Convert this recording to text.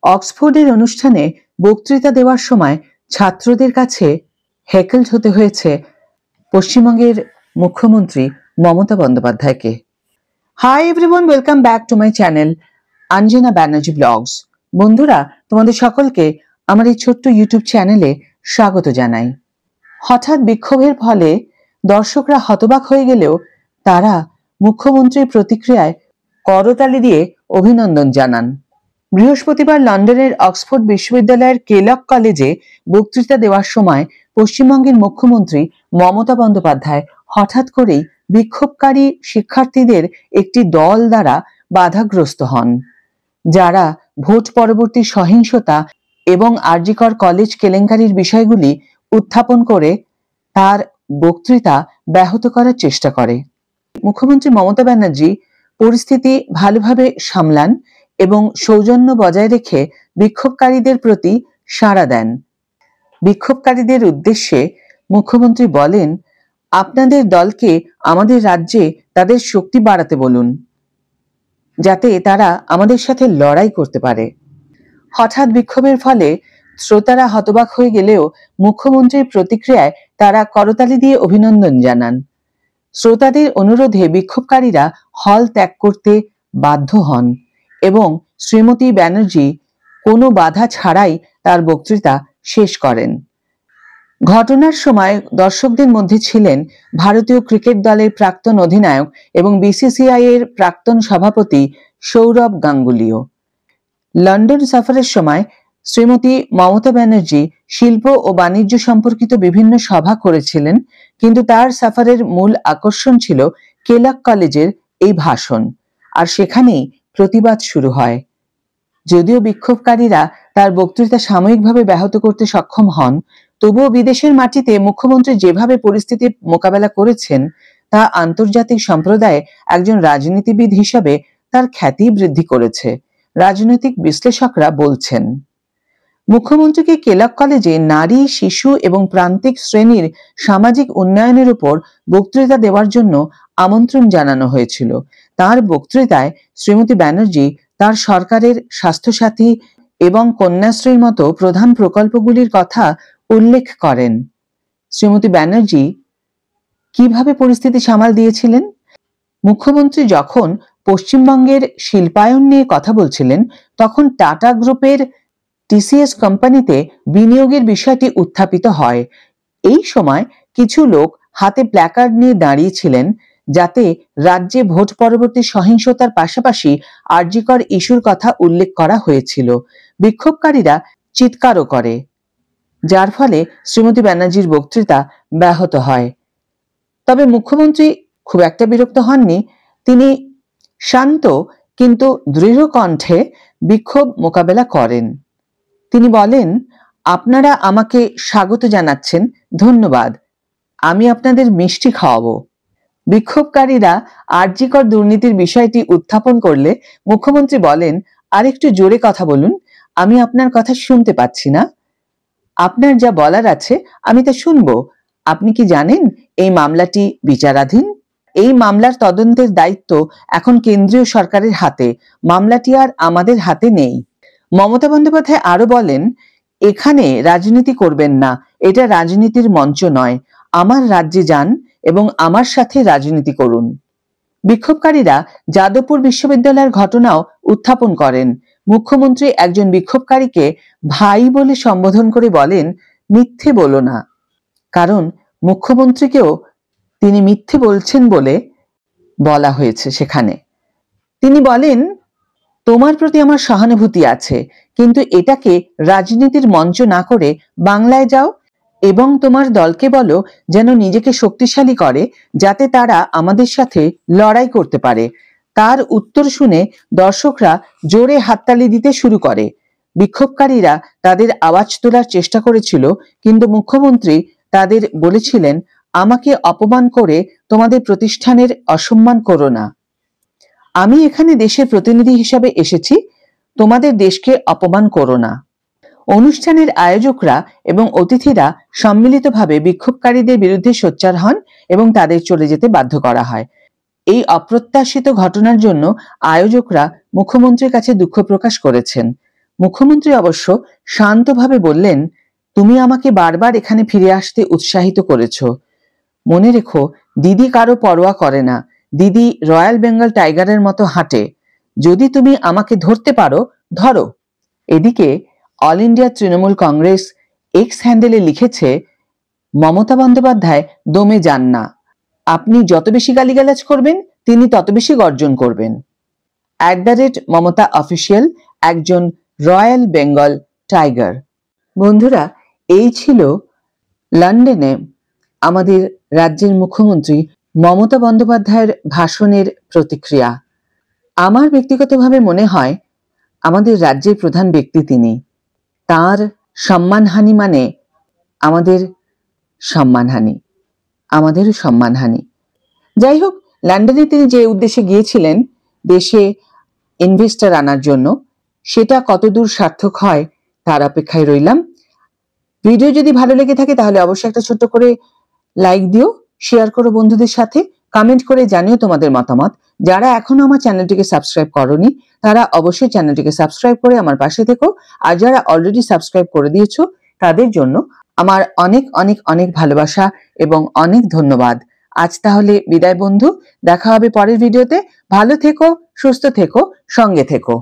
অক্সফোর্ডের অনুষ্ঠানে বক্তৃতা দেওয়ার সময় ছাত্রদের কাছে হেকেলড হতে হয়েছে পশ্চিমবঙ্গের মুখ্যমন্ত্রী মমতা বন্দ্যোপাধ্যায়কে। Hi everyone, welcome back to my channel Anjana Banerjee blogs. বন্ধুরা, তোমাদের সকলকে আমার এই ছোট্ট ইউটিউব চ্যানেলে স্বাগত জানাই। হঠাৎ বিক্ষোভের ফলে দর্শকরা হতবাক হয়ে গেলেও তারা মুখ্যমন্ত্রীর প্রতিক্রিয়ায় করতালি দিয়ে অভিনন্দন জানান। বৃহস্পতিবার লন্ডনের অক্সফোর্ড বিশ্ববিদ্যালয়ের কেলক কলেজে বক্তৃতা দেওয়ার সময় পশ্চিমবঙ্গের মুখ্যমন্ত্রী মমতা বন্দ্যোপাধ্যায় হঠাৎ করেই বিক্ষোভকারী শিক্ষার্থীদের একটি দল দ্বারা বাধাগ্রস্ত হন, যারা ভোট পরবর্তী সহিংসতা এবং আরজিকর কলেজ কেলেঙ্কারির বিষয়গুলি উত্থাপন করে তার বক্তৃতা ব্যাহত করার চেষ্টা করে। মুখ্যমন্ত্রী মমতা ব্যানার্জি পরিস্থিতি ভালোভাবে সামলান এবং সৌজন্য বজায় রেখে বিক্ষোভকারীদের প্রতি সাড়া দেন। বিক্ষোভকারীদের উদ্দেশ্যে মুখ্যমন্ত্রী বলেন, আপনাদের দলকে আমাদের রাজ্যে তাদের শক্তি বাড়াতে বলুন, যাতে তারা আমাদের সাথে লড়াই করতে পারে। হঠাৎ বিক্ষোভের ফলে শ্রোতারা হতবাক হয়ে গেলেও মুখ্যমন্ত্রীর প্রতিক্রিয়ায় তারা করতালি দিয়ে অভিনন্দন জানান। শ্রোতাদের অনুরোধে বিক্ষোভকারীরা হল ত্যাগ করতে বাধ্য হন এবং শ্রীমতী ব্যানার্জি কোনো বাধা ছাড়াই তার বক্তৃতা শেষ করেন। ঘটনার সময় দর্শকদের মধ্যে ছিলেন ভারতীয় ক্রিকেট দলের প্রাক্তন অধিনায়ক এবং বিসিসিআই এর প্রাক্তন সভাপতি সৌরভ গাঙ্গুলিও। লন্ডন সফরের সময় শ্রীমতী মমতা ব্যানার্জি শিল্প ও বাণিজ্য সম্পর্কিত বিভিন্ন সভা করেছিলেন, কিন্তু তার সফরের মূল আকর্ষণ ছিল কেলক কলেজের এই ভাষণ, আর সেখানেই প্রতিবাদ শুরু হয়। যদিও বিক্ষোভকারীরা তার বক্তৃতা সাময়িকভাবে ব্যাহত করতে সক্ষম হন, তবুও বিদেশের মাটিতে মুখ্যমন্ত্রী যেভাবে পরিস্থিতির মোকাবেলা করেছেন তা আন্তর্জাতিক সম্প্রদায়ে একজন রাজনীতিবিদ হিসাবে তার খ্যাতি বৃদ্ধি করেছে, রাজনৈতিক বিশ্লেষকরা বলছেন। মুখ্যমন্ত্রীকে কেলক কলেজে নারী, শিশু এবং প্রান্তিক শ্রেণীর সামাজিক উন্নয়নের উপর বক্তৃতা দেওয়ার জন্য আমন্ত্রণ জানানো হয়েছিল। তার বক্তৃতায় শ্রীমতী ব্যানার্জি তার সরকারের স্বাস্থ্যসাথী এবং কন্যাশ্রীর মতো প্রধান প্রকল্পগুলির কথা উল্লেখ করেন। শ্রীমতী ব্যানার্জি কিভাবে পরিস্থিতি সামাল দিয়েছিলেন? মুখ্যমন্ত্রী যখন পশ্চিমবঙ্গের শিল্পায়ন নিয়ে কথা বলছিলেন, তখন টাটা গ্রুপের টিসিএস কোম্পানিতে বিনিয়োগের বিষয়টি উত্থাপিত হয়। এই সময় কিছু লোক হাতে প্ল্যাকার্ড নিয়ে দাঁড়িয়েছিলেন, যাতে রাজ্যে ভোট পরবর্তী সহিংসতার পাশাপাশি আরজিকর ইস্যুর কথা উল্লেখ করা হয়েছিল। বিক্ষোভকারীরা চিৎকারও করে, যার ফলে শ্রীমতী ব্যানার্জির বক্তৃতা ব্যাহত হয়। তবে মুখ্যমন্ত্রী খুব একটা বিরক্ত হননি। তিনি শান্ত কিন্তু দৃঢ় কণ্ঠে বিক্ষোভ মোকাবেলা করেন। তিনি বলেন, আপনারা আমাকে স্বাগত জানাচ্ছেন, ধন্যবাদ, আমি আপনাদের মিষ্টি খাওয়াবো। বিক্ষোভকারীরা আরজিকর দুর্নীতির বিষয়টি উত্থাপন করলে মুখ্যমন্ত্রী বলেন, আরেকটু জোরে কথা বলুন, আমি আপনার কথা শুনতে পাচ্ছি না। আপনার যা বলার আছে আমি তা শুনবো। আপনি কি জানেন এই মামলাটি বিচারাধীন? এই মামলার তদন্তের দায়িত্ব এখন কেন্দ্রীয় সরকারের হাতে, মামলাটি আর আমাদের হাতে নেই। মমতা বন্দ্যোপাধ্যায় আরো বলেন, এখানে রাজনীতি করবেন না, এটা রাজনীতির মঞ্চ নয়। আমার রাজ্যে যান এবং আমার সাথে রাজনীতি করুন। বিক্ষোভকারীরা যাদবপুর বিশ্ববিদ্যালয়ের ঘটনাও উত্থাপন করেন। মুখ্যমন্ত্রী একজন বিক্ষোভকারীকে ভাই বলে সম্বোধন করে বলেন, মিথ্যে বলো না, কারণ মুখ্যমন্ত্রীকেও তিনি মিথ্যে বলছেন বলে বলা হয়েছে সেখানে। তিনি বলেন, তোমার প্রতি আমার সহানুভূতি আছে, কিন্তু এটাকে রাজনীতির মঞ্চ না করে বাংলায় যাও এবং তোমার দলকে বলো যেন নিজেকে শক্তিশালী করে, যাতে তারা আমাদের সাথে লড়াই করতে পারে। তার উত্তর শুনে দর্শকরা জোরে হাততালি দিতে শুরু করে। বিক্ষোভকারীরা তাদের আওয়াজ তোলার চেষ্টা করেছিল, কিন্তু মুখ্যমন্ত্রী তাদের বলেছিলেন, আমাকে অপমান করে তোমাদের প্রতিষ্ঠানের অসম্মান করো না। আমি এখানে দেশের প্রতিনিধি হিসাবে এসেছি, তোমাদের দেশকে অপমান করো না। অনুষ্ঠানের আয়োজকরা এবং অতিথিরা সম্মিলিতভাবে বিক্ষোভকারীদের বিরুদ্ধে সোচ্চার হন এবং তাদের চলে যেতে বাধ্য করা হয়। এই অপ্রত্যাশিত ঘটনার জন্য আয়োজকরা মুখ্যমন্ত্রীর কাছে দুঃখ প্রকাশ করেছেন। মুখ্যমন্ত্রী অবশ্য শান্তভাবে বললেন, তুমি আমাকে বারবার এখানে ফিরে আসতে উৎসাহিত করেছ। মনে রেখো, দিদি কারো পরোয়া করে না। দিদি রয়্যাল বেঙ্গল টাইগারের মতো হাঁটে। যদি তুমি আমাকে ধরতে পারো, ধরো। এদিকে all India Trinamool Congress x হ্যান্ডেলে লিখেছে, মমতা বন্দ্যোপাধ্যায় দমে যান না। আপনি যত বেশি গালিগালাজ করবেন, তিনি তত বেশি গর্জন করবেন। @মমতা অফিসিয়াল একজন রয়্যাল বেঙ্গল টাইগার। বন্ধুরা, এই ছিল লন্ডনে আমাদের রাজ্যের মুখ্যমন্ত্রী মমতা বন্দ্যোপাধ্যায়ের ভাষণের প্রতিক্রিয়া। আমার ব্যক্তিগতভাবে মনে হয় আমাদের রাজ্যের প্রধান ব্যক্তি তিনি। তার সম্মানহানি মানে আমাদের সম্মানহানি, আমাদেরও সম্মানহানি। যাই হোক, লন্ডনে তিনি যে উদ্দেশ্যে গিয়েছিলেন দেশে ইনভেস্টর আনার জন্য, সেটা কতদূর সার্থক হয় তার অপেক্ষায় রইলাম। ভিডিও যদি ভালো লেগে থাকে তাহলে অবশ্যই একটা ছোট্ট করে লাইক দিও, শেয়ার করো বন্ধুদের সাথে, কমেন্ট করে জানিও তোমাদের মতামত। যারা এখনো আমার চ্যানেলটিকে সাবস্ক্রাইব করোনি তারা অবশ্যই চ্যানেলটিকে সাবস্ক্রাইব করে আমার পাশে থেকো। আর যারা অলরেডি সাবস্ক্রাইব করে দিয়েছো তাদের জন্য আমার অনেক অনেক অনেক ভালোবাসা এবং অনেক ধন্যবাদ। আজ তাহলে বিদায় বন্ধু, দেখা হবে পরের ভিডিওতে। ভালো থেকো, সুস্থ থেকো, সঙ্গে থেকো।